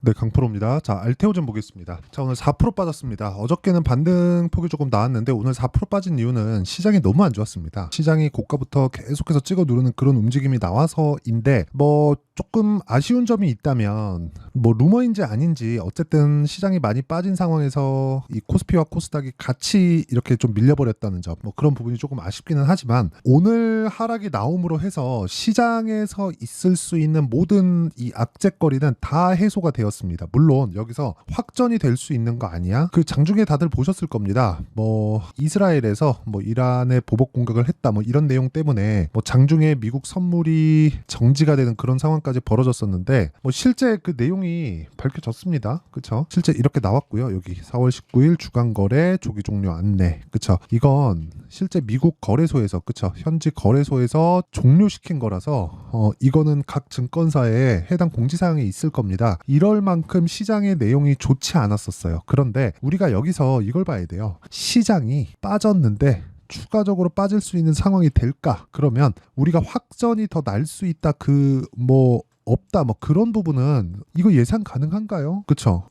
네, 강프로입니다. 자, 알테오젠 보겠습니다. 자, 오늘 4% 빠졌습니다. 어저께는 반등폭이 조금 나왔는데 오늘 4% 빠진 이유는 시장이 너무 안 좋았습니다. 시장이 고가부터 계속해서 찍어 누르는 그런 움직임이 나와서인데 조금 아쉬운 점이 있다면 루머인지 아닌지 어쨌든 시장이 많이 빠진 상황에서 이 코스피와 코스닥이 같이 이렇게 좀 밀려버렸다는 점 그런 부분이 조금 아쉽기는 하지만 오늘 하락이 나옴으로 해서 시장에서 있을 수 있는 모든 이 악재거리는 다 해소가 되었습니다. 물론 여기서 확전이 될 수 있는 거 아니야? 그 장중에 다들 보셨을 겁니다. 이스라엘에서 이란에 보복 공격을 했다 이런 내용 때문에 장중에 미국 선물이 정지가 되는 그런 상황까지 벌어졌었는데 실제 그 내용이 밝혀졌습니다. 그쵸? 실제 이렇게 나왔고요. 여기 4월 19일 주간 거래 조기 종료 안내. 그쵸? 이건 실제 미국 거래소에서 그쵸? 현지 거래소에서 종료시킨 거라서 이거는 각 증권사에 해당 공지사항이 있을 겁니다. 이럴 만큼 시장의 내용이 좋지 않았었어요. 그런데 우리가 여기서 이걸 봐야 돼요. 시장이 빠졌는데 추가적으로 빠질 수 있는 상황이 될까? 그러면 우리가 확전이 더 날 수 있다. 없다 그런 부분은 이거 예상 가능한가요? 그쵸?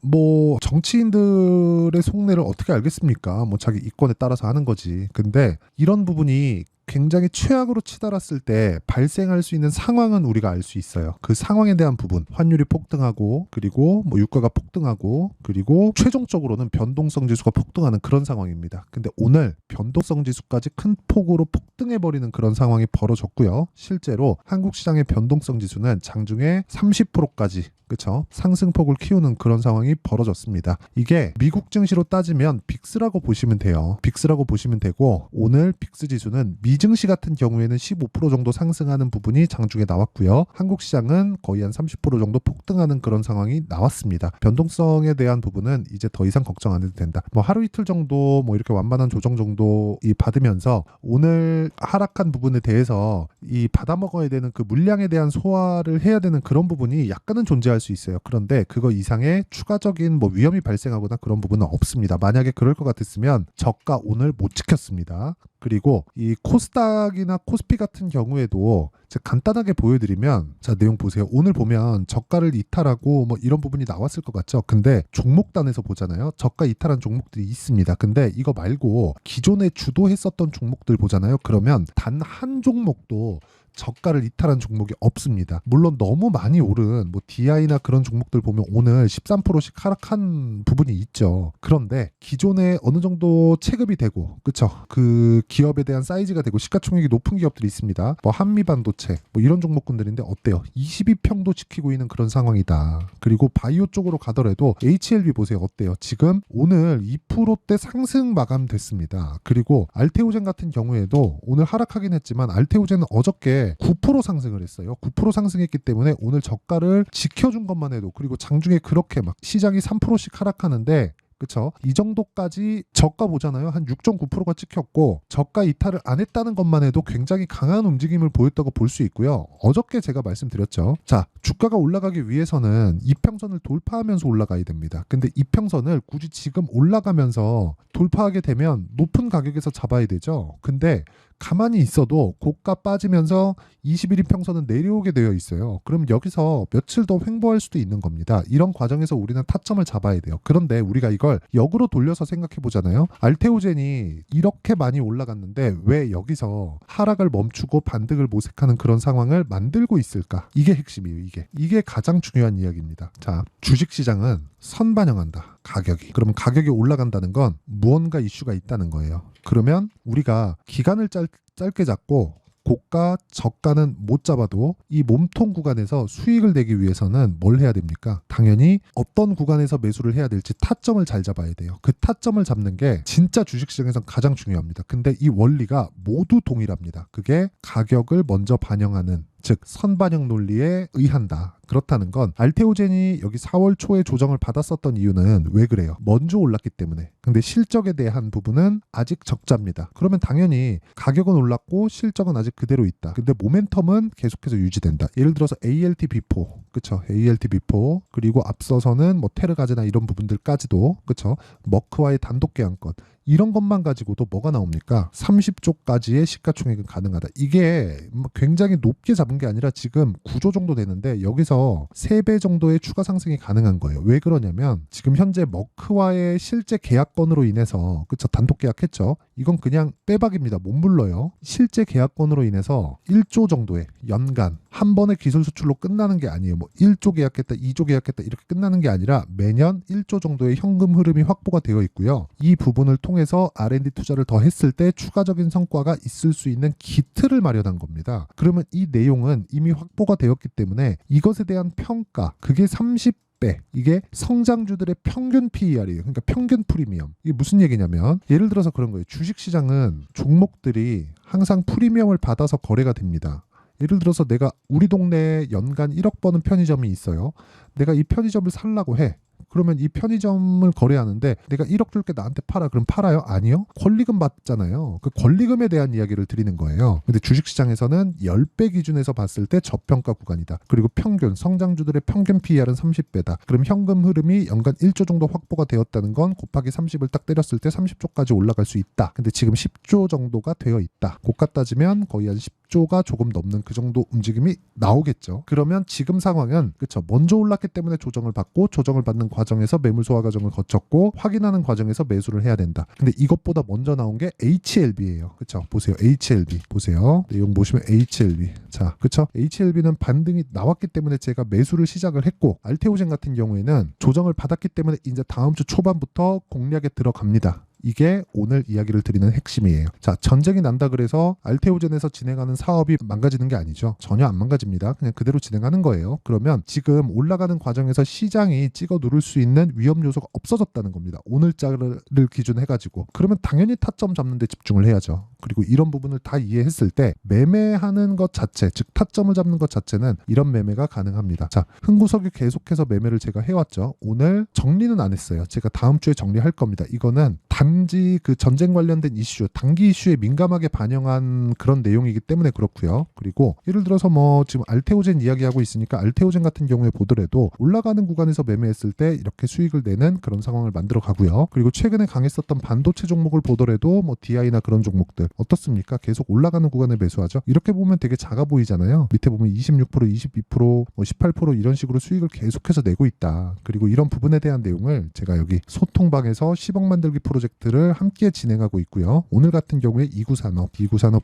정치인들의 속내를 어떻게 알겠습니까? 자기 이권에 따라서 하는 거지. 근데 이런 부분이 굉장히 최악으로 치달았을 때 발생할 수 있는 상황은 우리가 알 수 있어요. 그 상황에 대한 부분, 환율이 폭등하고 그리고 유가가 폭등하고 그리고 최종적으로는 변동성 지수가 폭등하는 그런 상황입니다. 근데 오늘 변동성 지수까지 큰 폭으로 폭등해버리는 그런 상황이 벌어졌고요. 실제로 한국 시장의 변동성 지수는 장중에 30%까지 그쵸? 상승폭을 키우는 그런 상황이 벌어졌습니다. 이게 미국 증시로 따지면 빅스라고 보시면 돼요. 빅스라고 보시면 되고 오늘 빅스 지수는 미증시 같은 경우에는 15% 정도 상승하는 부분이 장중에 나왔고요. 한국 시장은 거의 한 30% 정도 폭등하는 그런 상황이 나왔습니다. 변동성에 대한 부분은 이제 더 이상 걱정 안 해도 된다. 하루 이틀 정도 이렇게 완만한 조정 정도 받으면서 오늘 하락한 부분에 대해서 이 받아먹어야 되는 그 물량에 대한 소화를 해야 되는 그런 부분이 약간은 존재할 수 있어요. 그런데 그거 이상의 추가적인 위험이 발생하거나 그런 부분은 없습니다. 만약에 그럴 것 같았으면 저가 오늘 못 지켰습니다. 그리고 이 코스닥이나 코스피 같은 경우에도 제가 간단하게 보여드리면 자 내용 보세요. 오늘 보면 저가를 이탈하고 이런 부분이 나왔을 것 같죠. 근데 종목단에서 보잖아요. 저가 이탈한 종목들이 있습니다. 근데 이거 말고 기존에 주도했었던 종목들 보잖아요. 그러면 단 한 종목도 저가를 이탈한 종목이 없습니다. 물론 너무 많이 오른 DI나 그런 종목들 보면 오늘 13%씩 하락한 부분이 있죠. 그런데 기존에 어느 정도 체급이 되고 그쵸? 그 기업에 대한 사이즈가 되고 시가총액이 높은 기업들이 있습니다. 한미반도체 이런 종목군들인데 어때요? 22평도 지키고 있는 그런 상황이다. 그리고 바이오 쪽으로 가더라도 HLB 보세요. 어때요? 지금 오늘 2%대 상승 마감됐습니다. 그리고 알테오젠 같은 경우에도 오늘 하락하긴 했지만 알테오젠은 어저께 9% 상승을 했어요. 9% 상승했기 때문에 오늘 저가를 지켜준 것만 해도 그리고 장중에 그렇게 시장이 3%씩 하락하는데 그쵸? 이 정도까지 저가 보잖아요. 한 6.9%가 찍혔고 저가 이탈을 안 했다는 것만 해도 굉장히 강한 움직임을 보였다고 볼 수 있고요. 어저께 제가 말씀드렸죠. 자, 주가가 올라가기 위해서는 이평선을 돌파하면서 올라가야 됩니다. 근데 이평선을 굳이 지금 올라가면서 돌파하게 되면 높은 가격에서 잡아야 되죠. 근데 가만히 있어도 고가 빠지면서 21인 평선은 내려오게 되어 있어요. 그럼 여기서 며칠 더 횡보할 수도 있는 겁니다. 이런 과정에서 우리는 타점을 잡아야 돼요. 그런데 우리가 이걸 역으로 돌려서 생각해 보잖아요. 알테오젠이 이렇게 많이 올라갔는데 왜 여기서 하락을 멈추고 반등을 모색하는 그런 상황을 만들고 있을까? 이게 핵심이에요. 이게 가장 중요한 이야기입니다. 자, 주식시장은 선반영한다. 가격이. 그러면 가격이 올라간다는 건 무언가 이슈가 있다는 거예요. 그러면 우리가 기간을 짧게 잡고 고가, 저가는 못 잡아도 이 몸통 구간에서 수익을 내기 위해서는 뭘 해야 됩니까? 당연히 어떤 구간에서 매수를 해야 될지 타점을 잘 잡아야 돼요. 그 타점을 잡는 게 진짜 주식시장에선 가장 중요합니다. 근데 이 원리가 모두 동일합니다. 그게 가격을 먼저 반영하는 즉 선반영 논리에 의한다. 그렇다는 건 알테오젠이 여기 4월 초에 조정을 받았었던 이유는 왜 그래요? 먼저 올랐기 때문에. 근데 실적에 대한 부분은 아직 적자입니다. 그러면 당연히 가격은 올랐고 실적은 아직 그대로 있다. 근데 모멘텀은 계속해서 유지된다. 예를 들어서 ALT-B4, 그쵸? ALT-B4 그리고 앞서서는 테르가제나 이런 부분들까지도 그쵸? 머크와의 단독 계약권 이런 것만 가지고도 뭐가 나옵니까? 30조까지의 시가총액은 가능하다. 이게 굉장히 높게 잡은 게 아니라 지금 9조 정도 되는데 여기서 3배 정도의 추가 상승이 가능한 거예요. 왜 그러냐면 지금 현재 머크와의 실제 계약건으로 인해서 그쵸 단독 계약했죠. 이건 그냥 빼박입니다. 못 물러요. 실제 계약건으로 인해서 1조 정도의 연간 한 번의 기술 수출로 끝나는 게 아니에요. 뭐 1조 계약했다, 2조 계약했다 이렇게 끝나는 게 아니라 매년 1조 정도의 현금 흐름이 확보가 되어 있고요. 이 부분을 통해서 R&D 투자를 더 했을 때 추가적인 성과가 있을 수 있는 기틀을 마련한 겁니다. 그러면 이 내용은 이미 확보가 되었기 때문에 이것에 대한 평가, 그게 30배, 이게 성장주들의 평균 PER이에요. 그러니까 평균 프리미엄. 이게 무슨 얘기냐면 예를 들어서 그런 거예요. 주식시장은 종목들이 항상 프리미엄을 받아서 거래가 됩니다. 예를 들어서 내가 우리 동네에 연간 1억 버는 편의점이 있어요. 내가 이 편의점을 살라고 해. 그러면 이 편의점을 거래하는데 내가 1억 줄게 나한테 팔아. 그럼 팔아요? 아니요. 권리금 받잖아요. 그 권리금에 대한 이야기를 드리는 거예요. 근데 주식시장에서는 10배 기준에서 봤을 때 저평가 구간이다. 그리고 평균, 성장주들의 평균 PER은 30배다. 그럼 현금 흐름이 연간 1조 정도 확보가 되었다는 건 곱하기 30을 딱 때렸을 때 30조까지 올라갈 수 있다. 근데 지금 10조 정도가 되어 있다. 고가 따지면 거의 한 10조가 조금 넘는 그 정도 움직임이 나오겠죠. 그러면 지금 상황은 그쵸 먼저 올랐기 때문에 조정을 받고 조정을 받는 과정에서 매물 소화 과정을 거쳤고 확인하는 과정에서 매수를 해야 된다. 근데 이것보다 먼저 나온 게 HLB예요. 그쵸? 보세요. HLB 보세요. 내용 보시면 HLB. 자, 그쵸? HLB는 반등이 나왔기 때문에 제가 매수를 시작을 했고 알테오젠 같은 경우에는 조정을 받았기 때문에 이제 다음 주 초반부터 공략에 들어갑니다. 이게 오늘 이야기를 드리는 핵심이에요. 자, 전쟁이 난다 그래서 알테오젠에서 진행하는 사업이 망가지는 게 아니죠. 전혀 안 망가집니다. 그냥 그대로 진행하는 거예요. 그러면 지금 올라가는 과정에서 시장이 찍어 누를 수 있는 위험 요소가 없어졌다는 겁니다. 오늘자를 기준해가지고. 그러면 당연히 타점 잡는 데 집중을 해야죠. 그리고 이런 부분을 다 이해했을 때 매매하는 것 자체, 즉 타점을 잡는 것 자체는 이런 매매가 가능합니다. 자, 흥구석유 계속해서 매매를 제가 해왔죠. 오늘 정리는 안 했어요. 제가 다음 주에 정리할 겁니다. 이거는 단지 그 전쟁 관련된 이슈, 단기 이슈에 민감하게 반영한 그런 내용이기 때문에 그렇고요. 그리고 예를 들어서 뭐 지금 알테오젠 이야기하고 있으니까 알테오젠 같은 경우에 보더라도 올라가는 구간에서 매매했을 때 이렇게 수익을 내는 그런 상황을 만들어 가고요. 그리고 최근에 강했었던 반도체 종목을 보더라도 뭐 DI나 그런 종목들 어떻습니까? 계속 올라가는 구간에 매수하죠. 이렇게 보면 되게 작아 보이잖아요. 밑에 보면 26%, 22%, 뭐 18% 이런 식으로 수익을 계속해서 내고 있다. 그리고 이런 부분에 대한 내용을 제가 여기 소통방에서 10억 만들기 프로젝트를 함께 진행하고 있고요. 오늘 같은 경우에 이구산업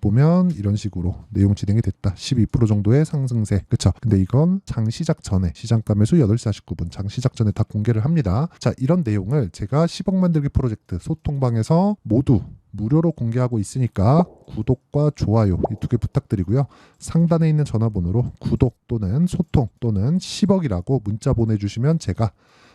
보면 이런 식으로 내용 진행이 됐다. 12% 정도의 상승세. 그쵸? 근데 이건 장 시작 전에 시장가 매수 8시 49분 장 시작 전에 다 공개를 합니다. 자, 이런 내용을 제가 10억 만들기 프로젝트 소통방에서 모두 무료로 공개하고 있으니까 구독과 좋아요 이 2개 부탁드리고요. 상단에 있는 전화번호로 구독 또는 소통 또는 10억이라고 문자 보내주시면 제가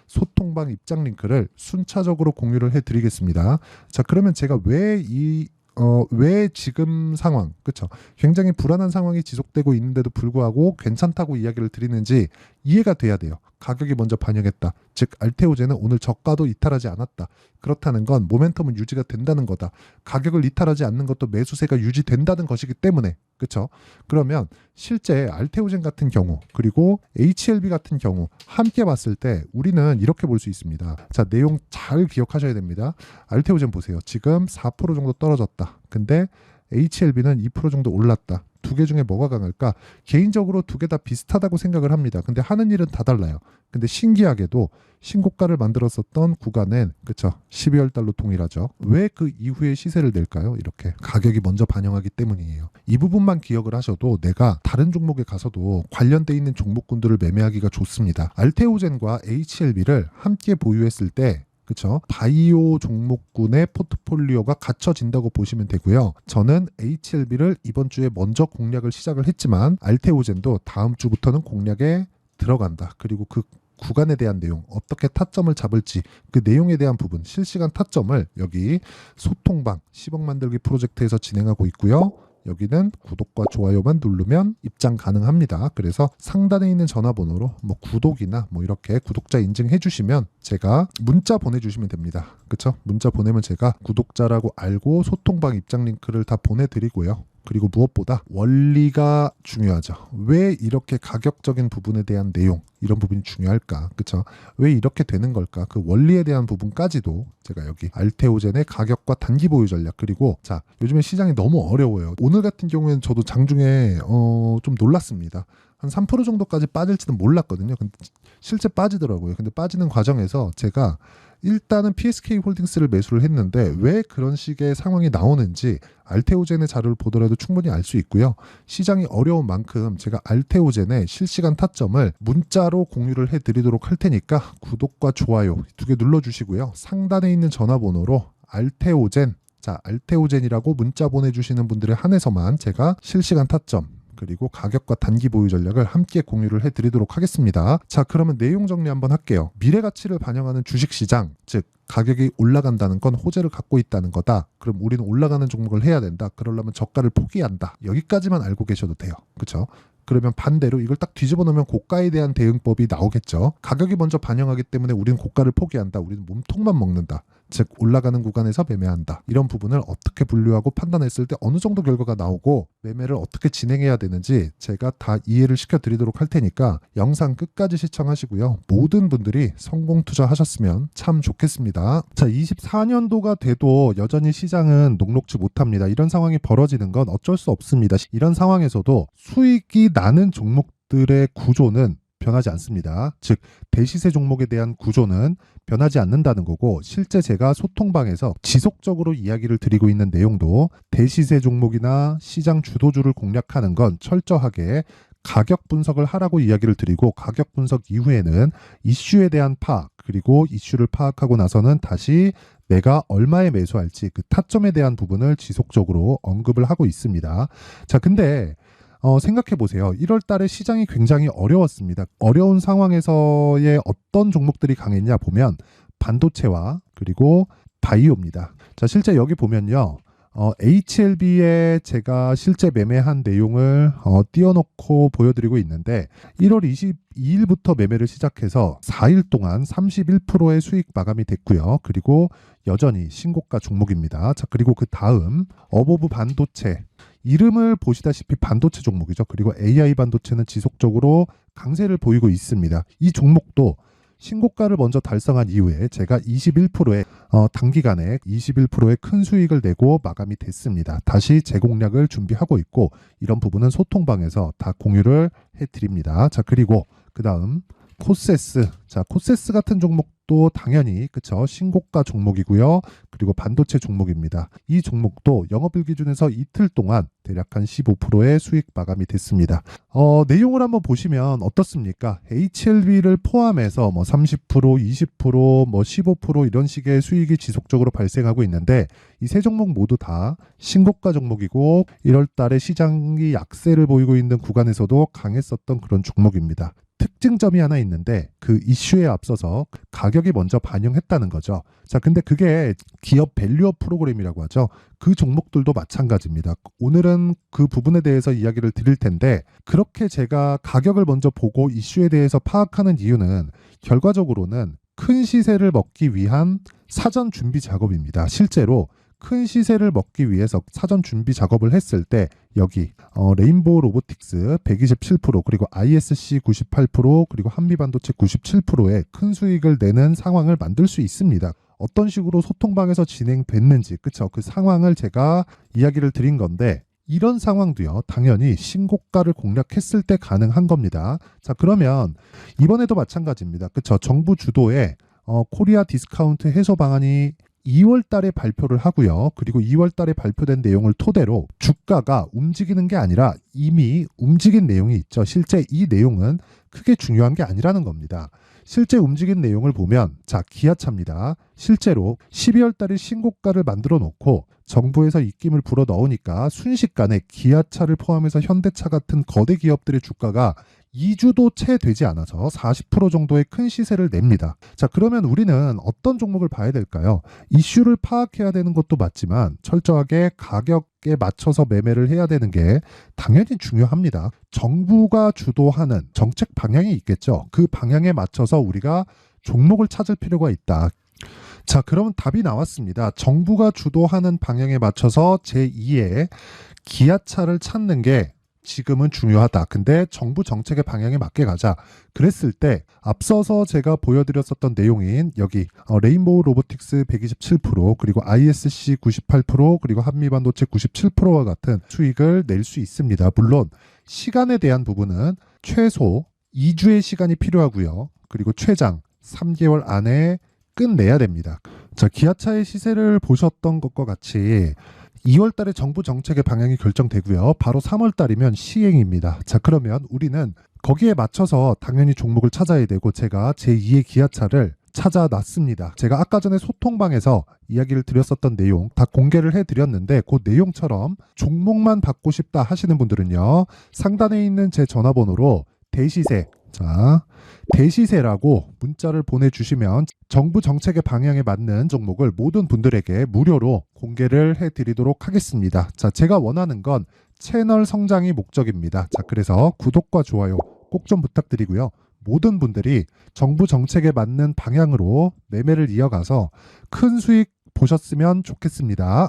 소통방 입장 링크를 순차적으로 공유를 해드리겠습니다. 자, 그러면 제가 왜 지금 상황, 그쵸? 굉장히 불안한 상황이 지속되고 있는데도 불구하고 괜찮다고 이야기를 드리는지 이해가 돼야 돼요. 가격이 먼저 반영했다. 즉 알테오젠은 오늘 저가도 이탈하지 않았다. 그렇다는 건 모멘텀은 유지가 된다는 거다. 가격을 이탈하지 않는 것도 매수세가 유지된다는 것이기 때문에 그렇죠? 그러면 실제 알테오젠 같은 경우 그리고 HLB 같은 경우 함께 봤을 때 우리는 이렇게 볼 수 있습니다. 자, 내용 잘 기억하셔야 됩니다. 알테오젠 보세요. 지금 4% 정도 떨어졌다. 근데 HLB는 2% 정도 올랐다. 2개 중에 뭐가 강할까? 개인적으로 2개 다 비슷하다고 생각을 합니다. 근데 하는 일은 다 달라요. 근데 신기하게도 신고가를 만들었었던 구간은 그쵸 12월 달로 동일하죠. 왜 그 이후에 시세를 낼까요? 이렇게 가격이 먼저 반영하기 때문이에요. 이 부분만 기억을 하셔도 내가 다른 종목에 가서도 관련돼 있는 종목군들을 매매하기가 좋습니다. 알테오젠과 HLB를 함께 보유했을 때 그렇죠. 바이오 종목군의 포트폴리오가 갖춰진다고 보시면 되고요. 저는 HLB를 이번 주에 먼저 공략을 시작을 했지만 알테오젠도 다음 주부터는 공략에 들어간다. 그리고 그 구간에 대한 내용, 어떻게 타점을 잡을지 그 내용에 대한 부분, 실시간 타점을 여기 소통방 10억 만들기 프로젝트에서 진행하고 있고요. 여기는 구독과 좋아요만 누르면 입장 가능합니다. 그래서 상단에 있는 전화번호로 뭐 구독이나 뭐 이렇게 구독자 인증해 주시면 제가 문자 보내주시면 됩니다. 그쵸? 문자 보내면 제가 구독자라고 알고 소통방 입장 링크를 다 보내드리고요. 그리고 무엇보다 원리가 중요하죠. 왜 이렇게 가격적인 부분에 대한 내용, 이런 부분이 중요할까? 그쵸? 왜 이렇게 되는 걸까? 그 원리에 대한 부분까지도 제가 여기 알테오젠의 가격과 단기 보유 전략, 그리고 자, 요즘에 시장이 너무 어려워요. 오늘 같은 경우에는 저도 장중에 좀 놀랐습니다. 한 3% 정도까지 빠질지는 몰랐거든요. 근데 실제 빠지더라고요. 근데 빠지는 과정에서 제가 일단은 PSK 홀딩스를 매수를 했는데 왜 그런 식의 상황이 나오는지 알테오젠의 자료를 보더라도 충분히 알 수 있고요. 시장이 어려운 만큼 제가 알테오젠의 실시간 타점을 문자로 공유를 해드리도록 할 테니까 구독과 좋아요 2개 눌러주시고요. 상단에 있는 전화번호로 알테오젠, 자, 알테오젠이라고 문자 보내주시는 분들에 한해서만 제가 실시간 타점 그리고 가격과 단기 보유 전략을 함께 공유를 해드리도록 하겠습니다. 자, 그러면 내용 정리 한번 할게요. 미래 가치를 반영하는 주식시장, 즉 가격이 올라간다는 건 호재를 갖고 있다는 거다. 그럼 우리는 올라가는 종목을 해야 된다. 그러려면 저가를 포기한다. 여기까지만 알고 계셔도 돼요. 그렇죠? 그러면 반대로 이걸 딱 뒤집어 놓으면 고가에 대한 대응법이 나오겠죠. 가격이 먼저 반영하기 때문에 우리는 고가를 포기한다. 우리는 몸통만 먹는다. 즉 올라가는 구간에서 매매한다. 이런 부분을 어떻게 분류하고 판단했을 때 어느 정도 결과가 나오고 매매를 어떻게 진행해야 되는지 제가 다 이해를 시켜드리도록 할 테니까 영상 끝까지 시청하시고요. 모든 분들이 성공 투자하셨으면 참 좋겠습니다. 자, 24년도가 돼도 여전히 시장은 녹록지 못합니다. 이런 상황이 벌어지는 건 어쩔 수 없습니다. 이런 상황에서도 수익이 나는 종목들의 구조는 변하지 않습니다. 즉 대시세 종목에 대한 구조는 변하지 않는다는 거고, 실제 제가 소통방에서 지속적으로 이야기를 드리고 있는 내용도 대시세 종목이나 시장 주도주를 공략하는 건 철저하게 가격 분석을 하라고 이야기를 드리고, 가격 분석 이후에는 이슈에 대한 파악, 그리고 이슈를 파악하고 나서는 다시 내가 얼마에 매수할지 그 타점에 대한 부분을 지속적으로 언급을 하고 있습니다. 자, 근데 생각해 보세요. 1월 달에 시장이 굉장히 어려웠습니다. 어려운 상황에서의 어떤 종목들이 강했냐 보면 반도체와 그리고 바이오입니다. 자, 실제 여기 보면요. HLB에 제가 실제 매매한 내용을 띄워놓고 보여드리고 있는데 1월 22일부터 매매를 시작해서 4일 동안 31%의 수익 마감이 됐고요. 그리고 여전히 신고가 종목입니다. 자, 그리고 그 다음 어보브 반도체, 이름을 보시다시피 반도체 종목이죠. 그리고 AI 반도체는 지속적으로 강세를 보이고 있습니다. 이 종목도 신고가를 먼저 달성한 이후에 제가 21%의 단기간에 21%의 큰 수익을 내고 마감이 됐습니다. 다시 재공략을 준비하고 있고, 이런 부분은 소통방에서 다 공유를 해드립니다. 자, 그리고 그 다음 코세스. 자, 코세스 같은 종목도 당연히 그쵸, 신고가 종목이고요. 그리고 반도체 종목입니다. 이 종목도 영업일 기준에서 이틀 동안 대략 한 15%의 수익 마감이 됐습니다. 내용을 한번 보시면 어떻습니까? HLB를 포함해서 뭐 30%, 20%, 뭐 15% 이런 식의 수익이 지속적으로 발생하고 있는데, 이 세 종목 모두 다 신고가 종목이고 1월 달에 시장이 약세를 보이고 있는 구간에서도 강했었던 그런 종목입니다. 특징점이 하나 있는데 그 이슈에 앞서서 가격이 먼저 반영했다는 거죠. 자, 근데 그게 기업 밸류업 프로그램이라고 하죠. 그 종목들도 마찬가지입니다. 오늘은 그 부분에 대해서 이야기를 드릴 텐데, 그렇게 제가 가격을 먼저 보고 이슈에 대해서 파악하는 이유는 결과적으로는 큰 시세를 먹기 위한 사전 준비 작업입니다. 실제로 큰 시세를 먹기 위해서 사전 준비 작업을 했을 때 여기 레인보우 로보틱스 127%, 그리고 ISC 98%, 그리고 한미반도체 97%의 큰 수익을 내는 상황을 만들 수 있습니다. 어떤 식으로 소통방에서 진행됐는지, 그쵸? 그 상황을 제가 이야기를 드린 건데, 이런 상황도요, 당연히 신고가를 공략했을 때 가능한 겁니다. 자, 그러면 이번에도 마찬가지입니다. 그쵸? 정부 주도의 코리아 디스카운트 해소 방안이 2월 달에 발표를 하고요. 그리고 2월 달에 발표된 내용을 토대로 주가가 움직이는 게 아니라 이미 움직인 내용이 있죠. 실제 이 내용은 크게 중요한 게 아니라는 겁니다. 실제 움직인 내용을 보면, 자, 기아차입니다. 실제로 12월 달에 신고가를 만들어 놓고 정부에서 입김을 불어 넣으니까 순식간에 기아차를 포함해서 현대차 같은 거대 기업들의 주가가 2주도 채 되지 않아서 40% 정도의 큰 시세를 냅니다. 자, 그러면 우리는 어떤 종목을 봐야 될까요? 이슈를 파악해야 되는 것도 맞지만 철저하게 가격에 맞춰서 매매를 해야 되는 게 당연히 중요합니다. 정부가 주도하는 정책 방향이 있겠죠. 그 방향에 맞춰서 우리가 종목을 찾을 필요가 있다. 자, 그러면 답이 나왔습니다. 정부가 주도하는 방향에 맞춰서 제2의 기아차를 찾는 게 지금은 중요하다. 근데 정부 정책의 방향에 맞게 가자. 그랬을 때 앞서서 제가 보여드렸었던 내용인 여기 레인보우 로보틱스 127% 그리고 ISC 98% 그리고 한미반도체 97%와 같은 수익을 낼 수 있습니다. 물론 시간에 대한 부분은 최소 2주의 시간이 필요하고요. 그리고 최장 3개월 안에 끝내야 됩니다. 자, 기아차의 시세를 보셨던 것과 같이 2월 달에 정부 정책의 방향이 결정되고요. 바로 3월 달이면 시행입니다. 자, 그러면 우리는 거기에 맞춰서 당연히 종목을 찾아야 되고 제가 제2의 기아차를 찾아놨습니다. 제가 아까 전에 소통방에서 이야기를 드렸었던 내용 다 공개를 해드렸는데 그 내용처럼 종목만 받고 싶다 하시는 분들은요. 상단에 있는 제 전화번호로 대시세, 자, 대시세라고 문자를 보내주시면 정부 정책의 방향에 맞는 종목을 모든 분들에게 무료로 공개를 해드리도록 하겠습니다. 자, 제가 원하는 건 채널 성장이 목적입니다. 자, 그래서 구독과 좋아요 꼭 좀 부탁드리고요. 모든 분들이 정부 정책에 맞는 방향으로 매매를 이어가서 큰 수익 보셨으면 좋겠습니다.